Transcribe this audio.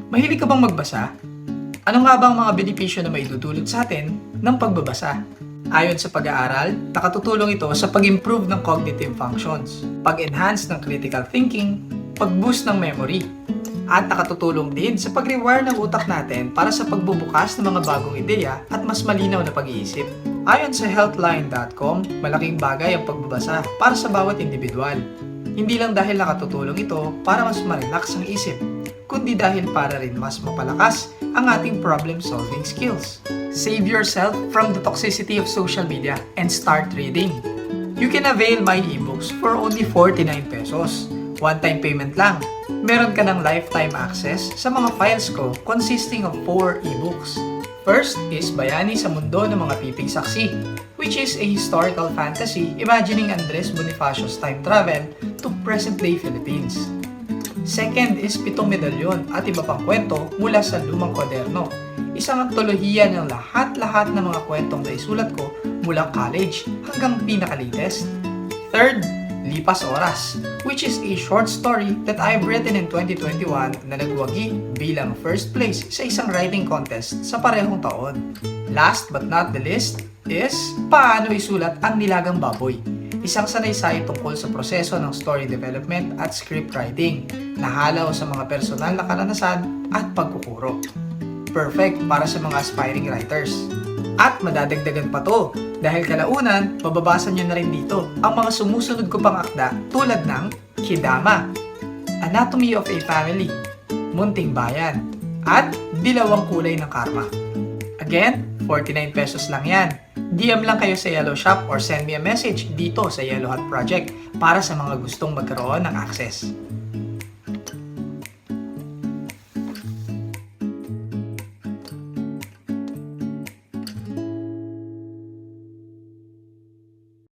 Mahilig ka bang magbasa? Ano nga ba ang mga benepisyo na maidudulot sa atin ng pagbabasa? Ayon sa pag-aaral, nakatutulong ito sa pag-improve ng cognitive functions, pag-enhance ng critical thinking, pag-boost ng memory, at nakatutulong din sa pag-rewire ng utak natin para sa pagbubukas ng mga bagong ideya at mas malinaw na pag-iisip. Ayon sa healthline.com, malaking bagay ang pagbabasa para sa bawat individual. Hindi lang dahil nakatutulong ito para mas ma-relax ang isip, kundi dahil para rin mas mapalakas ang ating problem-solving skills. Save yourself from the toxicity of social media and start reading. You can avail my ebooks for only 49 pesos. One-time payment lang. Meron ka ng lifetime access sa mga files ko consisting of 4 ebooks. First is Bayani sa Mundo ng Mga Piping Saksi, which is a historical fantasy imagining Andres Bonifacio's time travel to present-day Philippines. Second is 7 Medalyon at iba pang kwento mula sa lumang kwaderno. Isang antolohiya ng lahat-lahat ng mga kwentong naisulat ko mula college hanggang pinaka-latest. Third, Lipas Oras, which is a short story that I've written in 2021 na nagwagi bilang first place sa isang writing contest sa parehong taon. Last but not the least is Paano Isulat ang Nilagang Baboy, isang sanaysay tungkol sa proseso ng story development at script writing, na halaw sa mga personal na karanasan at pagkukuro. Perfect para sa mga aspiring writers. At madadagdagan pa to, dahil kalaunan, mababasa nyo na rin dito ang mga sumusunod ko pang akda tulad ng Kidama, Anatomy of a Family, Munting Bayan, at Dilawang Kulay ng Karma. Again, 49 pesos lang yan. DM lang kayo sa Yellow Shop or send me a message dito sa Yellow Hat Project para sa mga gustong magkaroon ng access.